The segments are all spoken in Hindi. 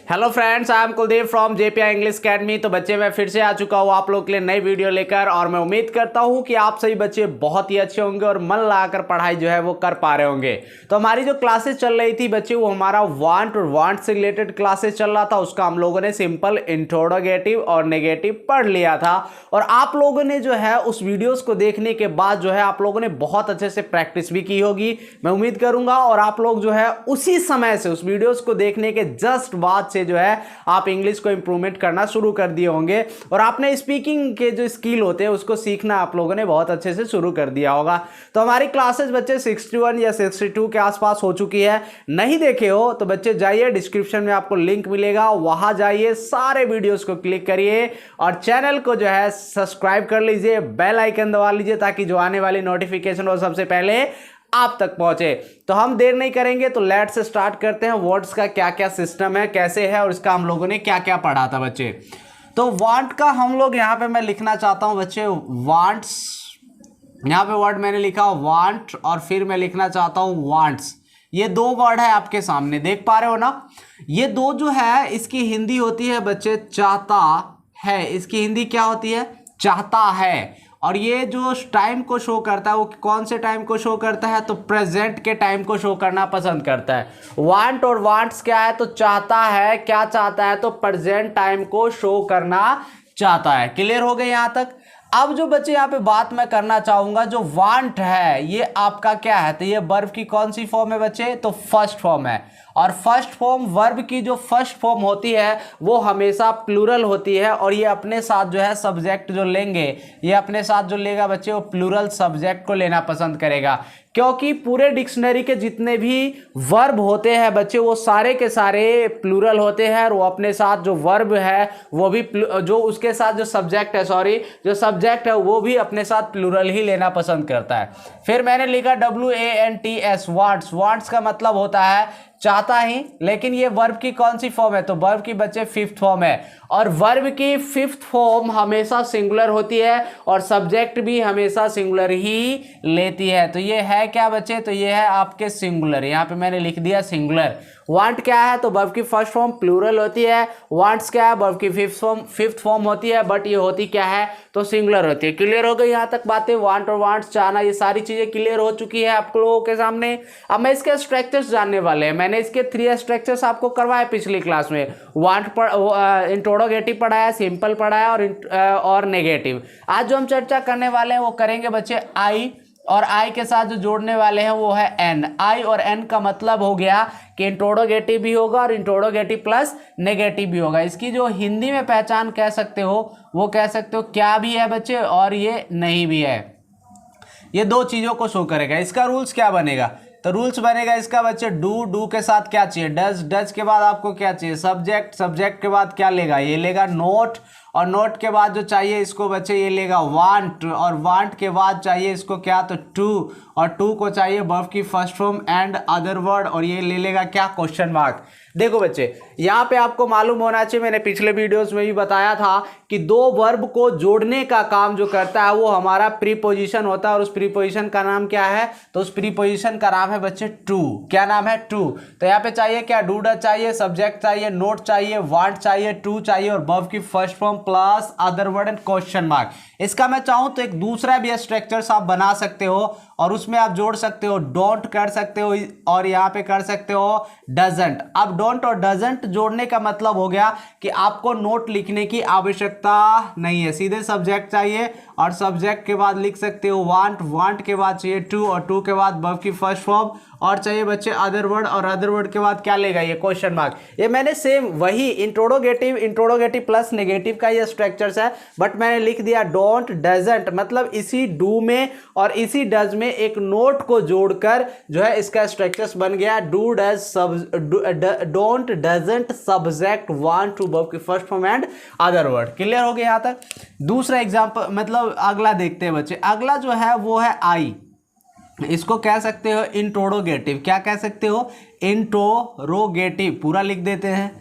Hello friends, I am Kuldeep from JPI English academy. तो बच्चे मैं फिर से आ चुका हूँ आप लोग के लिए नई वीडियो लेकर, और मैं उम्मीद करता हूँ कि आप सभी बच्चे बहुत ही अच्छे होंगे और मन लगाकर पढ़ाई जो है वो कर पा रहे होंगे। तो हमारी जो क्लासेस चल रही थी बच्चे, वो हमारा वांट और वांट से रिलेटेड क्लासेस चल रहा था। उसका हम लोगों ने सिंपल इंट्रोगेटिव और नेगेटिव पढ़ लिया था, और आप लोगों ने जो है उस वीडियोस को देखने के बाद जो है आप लोगों ने बहुत अच्छे से प्रैक्टिस भी की होगी, मैं उम्मीद करूंगा। और आप लोग जो है उसी समय से उस वीडियोस को देखने के जस्ट बाद जो है आप इंग्लिश को इंप्रूवमेंट करना शुरू कर दिए होंगे, और आपने स्पीकिंग के जो स्किल होते हैं उसको सीखना आप लोगों ने बहुत अच्छे से शुरू कर दिया होगा। तो हमारी क्लासेस बच्चे 61 या 62 के आसपास हो चुकी है। नहीं देखे हो तो बच्चे जाइए, डिस्क्रिप्शन में आपको लिंक मिलेगा, वहां जाइए, सारे वीडियोस को क्लिक करिए और चैनल को जो है सब्सक्राइब कर लीजिए, बेल आइकन दबा लीजिए, ताकि जो आने वाली नोटिफिकेशन हो सबसे पहले आप तक पहुंचे। तो हम देर नहीं करेंगे, तो लेट्स स्टार्ट करते हैं। वर्ड्स का क्या क्या सिस्टम है, कैसे है, और इसका हम लोगों ने क्या क्या पढ़ा था बच्चे। तो वांट का हम लोग यहाँ पे मैं लिखना चाहता हूं बच्चे, वांट्स। यहाँ पे वर्ड मैंने लिखा वांट, और फिर मैं लिखना चाहता हूं वांट्स। ये दो वर्ड है आपके सामने, देख पा रहे हो ना। ये दो जो है इसकी हिंदी होती है बच्चे चाहता है। इसकी हिंदी क्या होती है? चाहता है। और ये जो टाइम को शो करता है वो कौन से टाइम को शो करता है? तो प्रेजेंट के टाइम को शो करना पसंद करता है। वांट और वांट्स क्या है? तो चाहता है। क्या चाहता है? तो प्रेजेंट टाइम को शो करना चाहता है। क्लियर हो गए यहां तक? अब जो बच्चे यहाँ पे बात मैं करना चाहूंगा, जो वांट है ये आपका क्या है? तो ये वर्ब की कौन सी फॉर्म है बच्चे? तो फर्स्ट फॉर्म है। और फर्स्ट फॉर्म वर्ब की जो फर्स्ट फॉर्म होती है वो हमेशा प्लूरल होती है, और ये अपने साथ जो है सब्जेक्ट जो लेंगे, ये अपने साथ जो लेगा बच्चे वो प्लूरल सब्जेक्ट को लेना पसंद करेगा। क्योंकि पूरे डिक्शनरी के जितने भी वर्ब होते हैं बच्चे वो सारे के सारे प्लूरल होते हैं, और वो अपने साथ जो वर्ब है वो भी जो उसके साथ जो सब्जेक्ट है, जो सब्जेक्ट है वो भी अपने साथ प्लूरल ही लेना पसंद करता है। फिर मैंने लिखा WANTS, वांट्स। वांट्स का मतलब होता है चाहता ही, लेकिन ये वर्ब की कौन सी फॉर्म है? तो वर्ब की बच्चे फिफ्थ फॉर्म है, और वर्ब की फिफ्थ फॉर्म हमेशा सिंगुलर होती है, और सब्जेक्ट भी हमेशा सिंगुलर ही लेती है। तो ये है क्या बच्चे? तो ये है आपके सिंगुलर। यहाँ पे मैंने लिख दिया सिंगुलर। वांट क्या है? तो वर्ब की फर्स्ट फॉर्म प्लूरल होती है। वांट्स क्या है? वर्ब की फिफ्थ फॉर्म होती है, बट ये होती क्या है? तो सिंगुलर होती है। क्लियर हो गई यहाँ तक बातें? वांट और वांट्स, चाहना, ये सारी चीजें क्लियर हो चुकी है आप लोगों के सामने। अब मैं इसके स्ट्रक्चर्स जानने वाले हैं। मैंने इसके 3 स्ट्रक्चर्स आपको करवाए पिछली क्लास में। वांट इंट्रोगेटिव पढ़ाया, सिंपल पढ़ाया, और नेगेटिव। आज जो हम चर्चा करने वाले हैं वो करेंगे बच्चे आई, और आई के साथ जो जोड़ने वाले हैं वो है एन। आई और एन का मतलब हो गया कि इंट्रोगेटिव भी होगा और इंट्रोगेटिव प्लस नेगेटिव भी होगा। इसकी जो हिंदी में पहचान कह सकते हो वो कह सकते हो क्या भी है बच्चे, और ये नहीं भी है। ये दो चीजों को शो करेगा। इसका रूल्स क्या बनेगा? तो रूल्स बनेगा इसका बच्चे, डू के साथ क्या चाहिए? डज के बाद आपको क्या चाहिए? सब्जेक्ट के बाद क्या लेगा? ये लेगा नोट, और नोट के बाद जो चाहिए इसको बच्चे ये लेगा वांट, और वांट के बाद चाहिए इसको क्या? तो टू, और टू को चाहिए वर्ब की first form and other word, और ये ले लेगा क्या? Question mark. देखो बच्चे, यहाँ पे आपको मालूम होना चाहिए, मैंने पिछले वीडियोस में भी बताया था कि दो वर्ब को जोड़ने का काम जो करता है वो हमारा प्रीपोजिशन होता है, और उस प्रीपोजिशन का नाम क्या है? तो उस प्रीपोजिशन का नाम है बच्चे टू। क्या नाम है? टू। तो यहाँ पे चाहिए क्या? डू डज चाहिए, सब्जेक्ट चाहिए, नोट चाहिए, वांट चाहिए, टू चाहिए, और वर्ब की first form plus other word and question mark. इसका मैं चाहूं तो एक दूसरा भी स्ट्रक्चर आप बना सकते हो, और उसमें आप जोड़ सकते हो डोंट कर सकते हो, और यहाँ पे कर सकते हो डजंट। अब डोंट और डजंट जोड़ने का मतलब हो गया कि आपको नोट लिखने की आवश्यकता नहीं है, सीधे सब्जेक्ट चाहिए, और सब्जेक्ट के बाद लिख सकते हो वांट, वांट के बाद चाहिए टू, और टू के बाद वर्ब की फर्स्ट फॉर्म, और चाहिए बच्चे अदर वर्ड, और अदर वर्ड के बाद क्या लेगा? ये क्वेश्चन मार्क। ये मैंने सेम वही इंट्रोगेटिव प्लस नेगेटिव का ये स्ट्रक्चर्स है, बट मैंने लिख दिया डोंट डजंट, मतलब इसी डू में और इसी डज में एक नोट को जोड़कर जो है इसका स्ट्रक्चर्स बन गया। Do does don't doesn't subject want to verb की first form and other word. Clear हो गया यहाँ तक? दूसरा एग्जांपल, मतलब अगला देखते हैं बच्चे। अगला जो है वो है आई। इसको कह सकते हो इंट्रोगेटिव। क्या कह सकते हो? इंट्रोगेटिव। पूरा लिख देते हैं।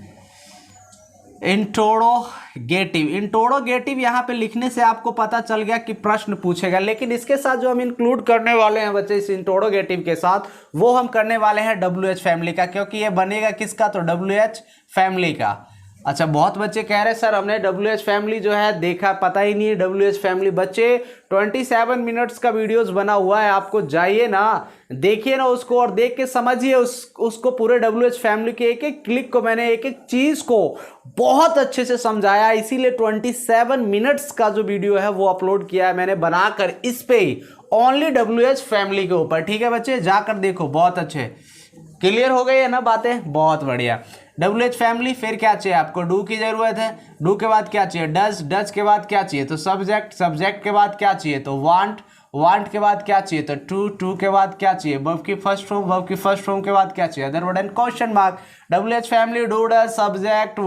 इंट्रोडोगेटिव। इंट्रोडोगेटिव यहाँ पे लिखने से आपको पता चल गया कि प्रश्न पूछेगा, लेकिन इसके साथ जो हम इंक्लूड करने वाले हैं बच्चे इस इंट्रोडोगेटिव के साथ, वो हम करने वाले हैं WH फैमिली का, क्योंकि ये बनेगा किसका, तो WH फैमिली का। अच्छा, बहुत बच्चे कह रहे हैं सर हमने WH फैमिली जो है देखा, पता ही नहीं है WH फैमिली। बच्चे 27 मिनट्स का वीडियोस बना हुआ है, आपको जाइए ना, देखिए ना उसको, और देख के समझिए उसको पूरे WH फैमिली के एक एक क्लिक को, मैंने एक एक चीज को बहुत अच्छे से समझाया, इसीलिए 27 मिनट्स का जो वीडियो है वो अपलोड किया है मैंने बनाकर इस पे ही, ओनली WH फैमिली के ऊपर। ठीक है बच्चे, जाकर देखो, बहुत अच्छे क्लियर हो गई है ना बातें, बहुत बढ़िया। WH फैमिली, फिर क्या चाहिए आपको, डू की जरूरत है, डू के बाद क्या चाहिए, डज, डज के बाद क्या चाहिए, तो सब्जेक्ट, सब्जेक्ट के बाद क्या चाहिए, तो वांट, वांट के बाद क्या चाहिए, तो टू, टू के बाद क्या चाहिए, वर्ब की फर्स्ट फॉर्म, वर्ब की फर्स्ट फॉर्म के बाद क्या चाहिए, other word and question mark. WH family, do, does, subject,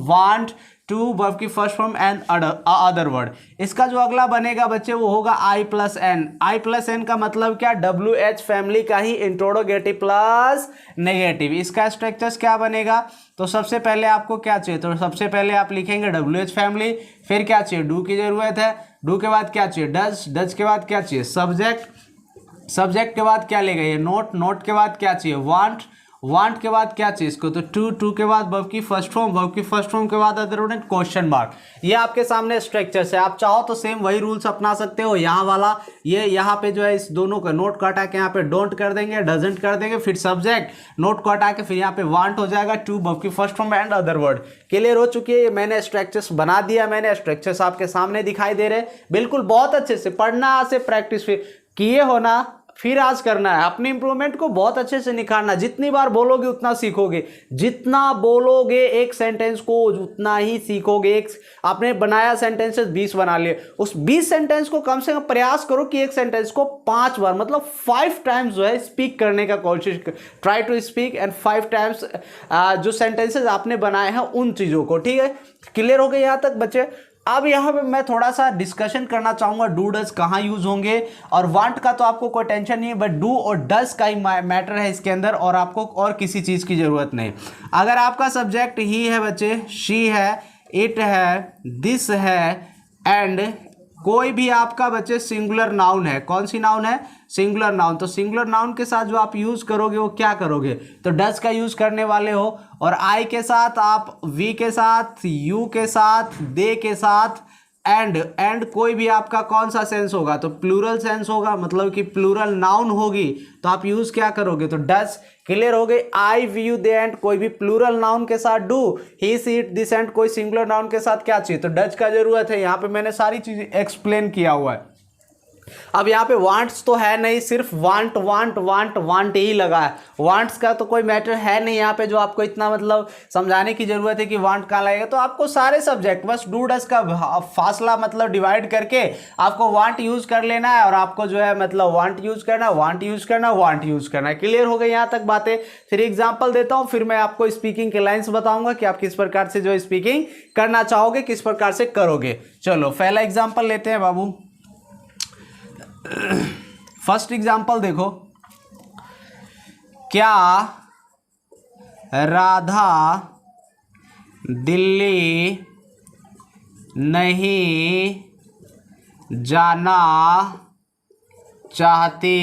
want, to, verb की first form and other word. इसका जो अगला बनेगा बच्चे वो होगा I plus N. I plus N का मतलब क्या, WH फैमिली का ही इंट्रोडोगेटिव प्लस नेगेटिव। इसका स्ट्रक्चर्स क्या बनेगा, तो सबसे पहले आपको क्या चाहिए, तो सबसे पहले आप लिखेंगे WH फैमिली, फिर क्या चाहिए, डू की जरूरत है, डू के बाद क्या चाहिए, डज, डज के बाद क्या चाहिए, सब्जेक्ट, सब्जेक्ट के बाद क्या लेगा ये, नोट, नोट के बाद क्या चाहिए, वांट, वांट के बाद क्या चाहिए इसको, तो टू, टू के बाद वर्ब की फर्स्ट फॉर्म, वर्ब की फर्स्ट फॉर्म के बाद other word and question mark. ये आपके सामने स्ट्रक्चर है, आप चाहो तो सेम वही रूल्स अपना सकते हो। यहाँ वाला ये यहाँ पे जो है इस दोनों का नोट को हटा के यहाँ पे डोंट कर देंगे, डजंट कर देंगे, फिर सब्जेक्ट, नोट को हटा के फिर यहाँ पे वांट हो जाएगा, टू, वर्ब की first form and other word. Clear हो चुकी है, मैंने स्ट्रक्चर्स बना दिया, मैंने स्ट्रक्चर्स आपके सामने दिखाई दे रहे, बिल्कुल बहुत अच्छे से पढ़ना से प्रैक्टिस किए होना, फिर आज करना है, अपनी इंप्रूवमेंट को बहुत अच्छे से निखारना। जितनी बार बोलोगे उतना सीखोगे, जितना बोलोगे एक सेंटेंस को उतना ही सीखोगे। एक आपने बनाया सेंटेंसेस 20 बना लिए, उस 20 सेंटेंस को कम से कम प्रयास करो कि एक सेंटेंस को 5 बार मतलब 5 टाइम्स जो है स्पीक करने का कोशिश, try to speak and 5 times जो सेंटेंसेस आपने बनाए हैं उन चीज़ों को। ठीक है, क्लियर हो गए यहाँ तक बच्चे। अब यहाँ पे मैं थोड़ा सा डिस्कशन करना चाहूँगा, डू डज कहाँ यूज होंगे, और वांट का तो आपको कोई टेंशन नहीं है, बट डू और डज का ही मैटर है इसके अंदर, और आपको और किसी चीज़ की ज़रूरत नहीं। अगर आपका सब्जेक्ट ही है बच्चे, शी है, इट है, दिस है, एंड कोई भी आपका बच्चे सिंगुलर नाउन है, कौन सी नाउन है, सिंगुलर नाउन, तो सिंगुलर नाउन के साथ जो आप यूज करोगे वो क्या करोगे, तो डज का यूज करने वाले हो, और आई के साथ आप वी के साथ, यू के साथ, दे के साथ, एंड कोई भी आपका कौन सा सेंस होगा, तो प्लूरल सेंस होगा, मतलब कि प्लूरल नाउन होगी, तो आप यूज क्या करोगे, तो डज। क्लियर हो गई, I, we, you, they, and कोई भी प्लूरल नाउन के साथ do, he, she, it, this, and कोई सिंगुलर नाउन के साथ क्या चाहिए, तो डज का जरूरत है। यहाँ पे मैंने सारी चीजें एक्सप्लेन किया हुआ है। अब यहाँ पे वांट्स तो है नहीं, सिर्फ वांट वांट वांट वांट ही लगा है, वांट्स का तो कोई मैटर है नहीं यहाँ पे जो आपको इतना मतलब समझाने की जरूरत है कि वांट कहाँ लगेगा। तो आपको सारे सब्जेक्ट बस डू डज का फासला मतलब डिवाइड करके आपको वांट यूज कर लेना है, और आपको जो है मतलब वांट यूज करना, वांट यूज करना, वांट यूज करना है। क्लियर हो गई यहाँ तक बातें। फिर एग्जाम्पल देता हूँ, फिर मैं आपको स्पीकिंग के लाइन्स बताऊंगा कि आप किस प्रकार से जो स्पीकिंग करना चाहोगे, किस प्रकार से करोगे। चलो पहला एग्जाम्पल लेते हैं बाबू। फर्स्ट एग्जाम्पल देखो, क्या राधा दिल्ली नहीं जाना चाहती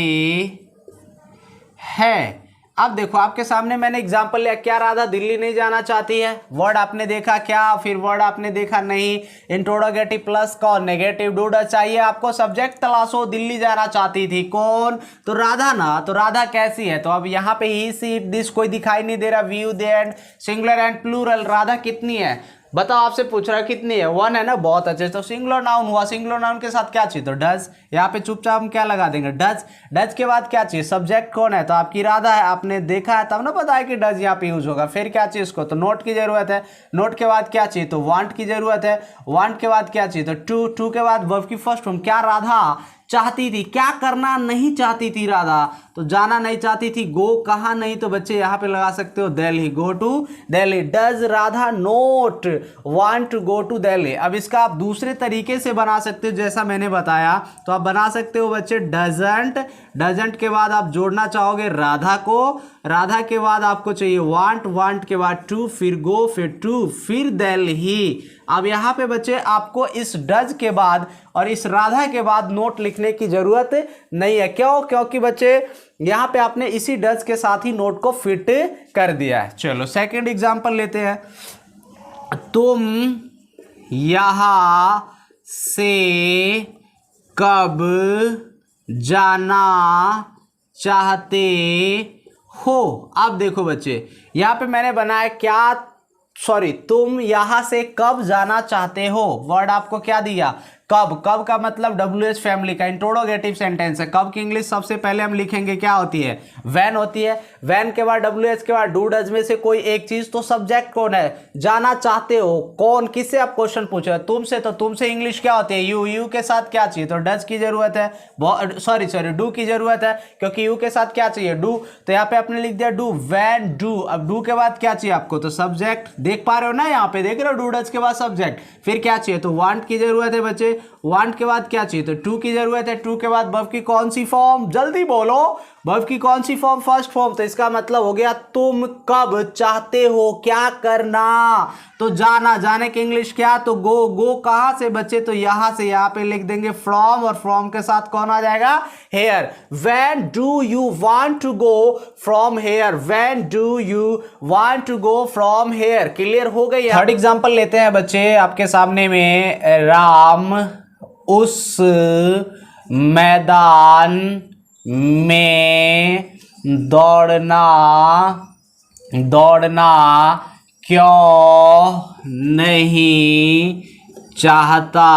है। अब देखो आपके सामने मैंने एग्जाम्पल लिया, क्या राधा दिल्ली नहीं जाना चाहती है, वर्ड आपने देखा क्या, फिर वर्ड आपने देखा नहीं, इंट्रोडोगेटिव प्लस कौन, नेगेटिव, डू डज चाहिए आपको, सब्जेक्ट तलाशो, दिल्ली जाना चाहती थी कौन, तो राधा ना, तो राधा कैसी है, तो अब यहाँ पे ही, सी, दिस कोई दिखाई नहीं दे रहा, we, you, they, and singular and plural, Radha कितनी है बताओ, आपसे पूछ रहा है कितनी है, 1 है ना, बहुत अच्छे। तो सिंगुलर नाउन हुआ, सिंगुलर नाउन के साथ क्या चाहिए, तो डज। यहाँ पे चुपचाप हम क्या लगा देंगे, डज। डज के बाद क्या चाहिए, सब्जेक्ट कौन है, तो आपकी राधा है, आपने देखा है तब ना पता है कि डज यहाँ पे यूज होगा। फिर क्या चाहिए इसको, तो नोट की जरूरत है, नोट के बाद क्या चाहिए, तो वांट की जरूरत है, वांट के बाद क्या चाहिए, तो टू, टू के बाद वर्ब की फर्स्ट फॉर्म, क्या राधा चाहती थी, क्या करना नहीं चाहती थी राधा, तो जाना नहीं चाहती थी। गो कहाँ नहीं, तो बच्चे यहाँ पे लगा सकते हो Delhi, go to Delhi. Does Radha not want to go to Delhi. अब इसका आप दूसरे तरीके से बना सकते हो, जैसा मैंने बताया, तो आप बना सकते हो बच्चे डजंट, डजंट के बाद आप जोड़ना चाहोगे राधा को, राधा के बाद आपको चाहिए वांट, वांट के बाद टू, फिर गो, फिर टू, फिर दिल्ली। अब यहाँ पे बच्चे आपको इस डज के बाद और इस राधा के बाद नोट लिखने की जरूरत नहीं है। क्यों? क्योंकि बच्चे यहाँ पे आपने इसी डज के साथ ही नोट को फिट कर दिया है। चलो सेकंड एग्जांपल लेते हैं। तुम यहाँ से कब जाना चाहते हो। अब देखो बच्चे, यहाँ पे मैंने बनाया क्या, सॉरी, तुम यहां से कब जाना चाहते हो। वर्ड आपको क्या दिया, कब। कब का मतलब WH फैमिली का इंट्रोगेटिव सेंटेंस है। कब की इंग्लिश सबसे पहले हम लिखेंगे क्या होती है, व्हेन होती है। व्हेन के बाद WH के बाद डू डज में से कोई एक चीज, तो सब्जेक्ट कौन है, जाना चाहते हो कौन, किससे आप क्वेश्चन पूछ रहे हो, तुमसे, तो तुमसे इंग्लिश क्या होती है, यू। यू के साथ क्या चाहिए, तो डज की जरूरत है, सॉरी डू की जरूरत है, क्योंकि यू के साथ क्या चाहिए, डू। तो यहाँ पे आपने लिख दिया डू, व्हेन डू। अब डू के बाद क्या चाहिए आपको, तो सब्जेक्ट, देख पा रहे हो ना, यहाँ पे देख रहे हो, डू डज के बाद सब्जेक्ट, फिर क्या चाहिए, तो वांट की जरूरत है बच्चे। वांट के बाद क्या चाहिए, तो टू की जरूरत है। टू के बाद वर्ब की कौन सी फॉर्म, जल्दी बोलो, वर्ब की कौन सी फॉर्म, फर्स्ट फॉर्म। तो इसका मतलब हो गया तुम कब चाहते हो क्या करना, तो जाना, जाने की इंग्लिश क्या, तो गो। गो कहां से बच्चे, तो यहां से, यहां पे लिख देंगे फ्रॉम, और फ्रॉम के साथ कौन आ जाएगा, here. When do you want to go from here, when do you want to go from here. Clear हो गई। थर्ड एग्जांपल लेते हैं बच्चे आपके सामने में। राम उस मैदान में दौड़ना क्यों नहीं चाहता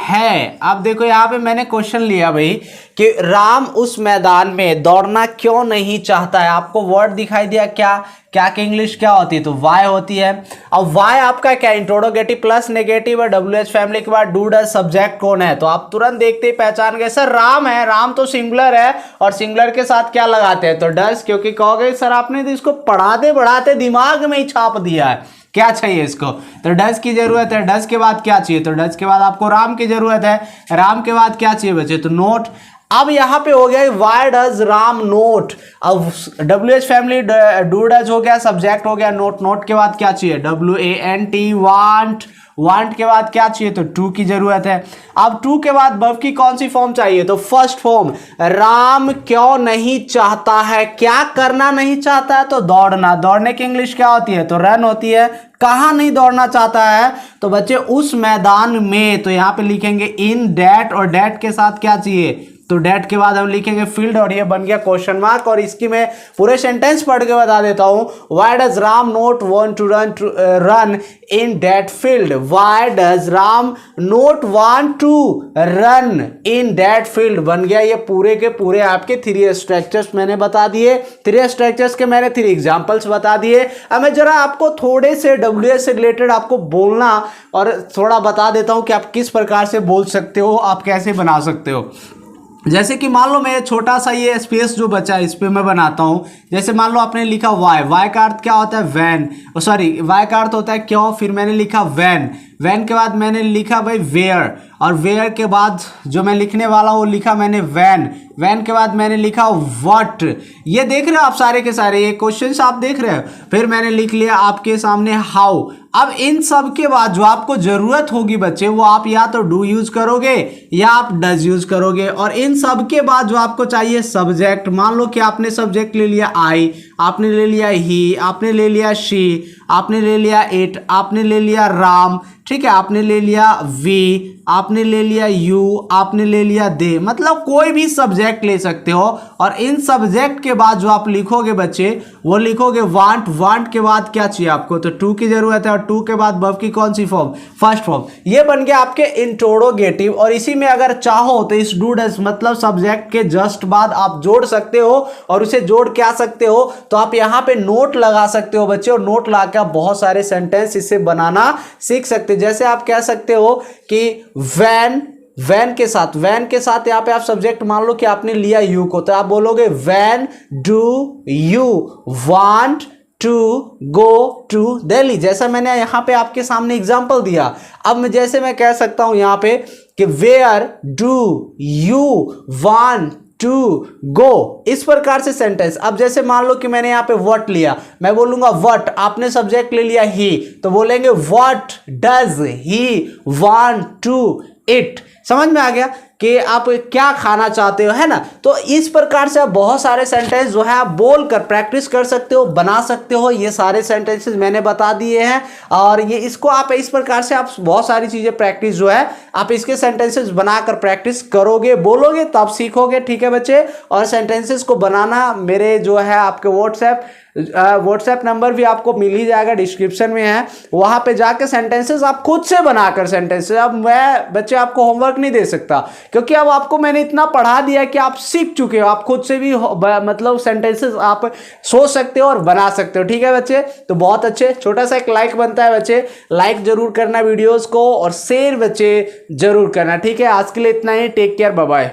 है। अब देखो यहाँ पे मैंने क्वेश्चन लिया भाई कि राम उस मैदान में दौड़ना क्यों नहीं चाहता है। आपको वर्ड दिखाई दिया, क्या क्या की इंग्लिश क्या होती है, तो वाई होती है। अब वाई आपका क्या, इंट्रोगेटिव प्लस नेगेटिव और WH फैमिली के बाद डू डज, सब्जेक्ट कौन है, तो आप तुरंत देखते ही पहचान गए, सर राम है, राम तो सिंगुलर है, और सिंगुलर के साथ क्या लगाते हैं, तो डज। क्योंकि कहोगे सर आपने तो इसको पढ़ाते बढ़ाते दिमाग में ही छाप दिया है, क्या चाहिए इसको, तो डज की जरूरत है। डज के बाद क्या चाहिए, तो डज के बाद आपको राम की जरूरत है। राम के बाद क्या चाहिए बच्चे, तो नोट। अब यहां पे हो गया व्हाई डज राम नोट। अब WH फैमिली डू डज हो गया, सब्जेक्ट हो गया नोट। नोट के बाद क्या चाहिए, WANT, वांट। वांट के बाद क्या चाहिए, तो टू की जरूरत है। अब टू के बाद वर्ब की कौन सी फॉर्म चाहिए, तो फर्स्ट फॉर्म। राम क्यों नहीं चाहता है, क्या करना नहीं चाहता है, तो दौड़ना। दौड़ने की इंग्लिश क्या होती है, तो रन होती है। कहां नहीं दौड़ना चाहता है, तो बच्चे उस मैदान में, तो यहां पे लिखेंगे इन डैट, और डैट के साथ क्या चाहिए, तो डैट के बाद हम लिखेंगे फील्ड, और ये बन गया क्वेश्चन मार्क। और इसकी मैं पूरे सेंटेंस पढ़ के बता देता हूं। Why does Ram not want to run in that field, why does Ram not want to run in that field, बन गया ये पूरे के पूरे आपके थ्री स्ट्रक्चर्स मैंने बता दिए। थ्री स्ट्रक्चर्स के मैंने थ्री एग्जांपल्स बता दिए। अब मैं जरा आपको थोड़े से WH से रिलेटेड आपको बोलना और थोड़ा बता देता हूं कि आप किस प्रकार से बोल सकते हो, आप कैसे बना सकते हो। जैसे कि मान लो मैं छोटा सा ये स्पेस जो बचा है इस पे मैं बनाता हूँ। जैसे मान लो आपने लिखा वाई, वाई का अर्थ क्या होता है, वैन, सॉरी वाई का अर्थ होता है क्यों, फिर मैंने लिखा वैन, वैन के बाद मैंने लिखा भाई वेयर, और वेयर के बाद जो मैं लिखने वाला हूँ लिखा मैंने वैन, वैन के बाद मैंने लिखा व्हाट। ये देख रहे हो आप सारे के सारे ये क्वेश्चंस आप देख रहे हो। फिर मैंने लिख लिया आपके सामने हाउ। अब इन सब के बाद जो आपको जरूरत होगी बच्चे, वो आप या तो डू यूज करोगे या आप डज यूज करोगे। और इन सब के बाद जो आपको चाहिए सब्जेक्ट, मान लो कि आपने सब्जेक्ट ले लिया आई, आपने ले लिया ही, आपने ले लिया शी, आपने ले लिया इट, आपने ले लिया राम, ठीक है, आपने ले लिया वी, आपने ले लिया यू, आपने ले लिया दे, मतलब कोई भी सब्जेक्ट ले सकते हो। और इन सब्जेक्ट के बाद जो आप लिखोगे बच्चे, वो लिखोगे वांट, वांट के बाद क्या चाहिए आपको, तो टू की जरूरत है, और टू के बाद वर्ब की कौन सी फॉर्म, फर्स्ट फॉर्म। ये बन गया आपके इंट्रोगेटिव। और इसी में अगर चाहो तो इस डू डज मतलब सब्जेक्ट के जस्ट बाद आप जोड़ सकते हो, और उसे जोड़ के आ सकते हो, तो आप यहाँ पे नोट लगा सकते हो बच्चे, और नोट लगा के आप बहुत सारे सेंटेंस इससे बनाना सीख सकते हो। जैसे आप कह सकते हो कि व्हेन वैन के साथ, वैन के साथ यहाँ पे आप सब्जेक्ट मान लो कि आपने लिया यू को, तो आप बोलोगे when do you want to go to Delhi. जैसा मैंने यहाँ पे आपके सामने एग्जांपल दिया, अब जैसे मैं कह सकता हूं यहाँ पे कि where do you want to go, इस प्रकार से सेंटेंस। अब जैसे मान लो कि मैंने यहाँ पे व्हाट लिया, मैं बोलूंगा व्हाट, आपने सब्जेक्ट ले लिया ही, तो बोलेंगे what does he want to eat. समझ में आ गया कि आप क्या खाना चाहते हो, है ना। तो इस प्रकार से आप बहुत सारे सेंटेंस जो है आप बोलकर प्रैक्टिस कर सकते हो, बना सकते हो। ये सारे सेंटेंसेस मैंने बता दिए हैं, और ये इसको आप इस प्रकार से आप बहुत सारी चीजें प्रैक्टिस जो है आप इसके सेंटेंसेस बनाकर प्रैक्टिस करोगे, बोलोगे, तब सीखोगे। ठीक है बच्चे, और सेंटेंसेस को बनाना मेरे जो है आपके व्हाट्सएप नंबर भी आपको मिल ही जाएगा, डिस्क्रिप्शन में है, वहां पे जाके सेंटेंसेस आप खुद से बनाकर सेंटेंसेस। अब मैं बच्चे आपको होमवर्क नहीं दे सकता, क्योंकि अब आपको मैंने इतना पढ़ा दिया कि आप सीख चुके हो, आप खुद से भी मतलब सेंटेंसेस आप सोच सकते हो और बना सकते हो। ठीक है बच्चे, तो बहुत अच्छे। छोटा सा एक लाइक बनता है बच्चे, लाइक जरूर करना वीडियोस को, और शेयर बच्चे जरूर करना। ठीक है, आज के लिए इतना ही। Take care, bye bye.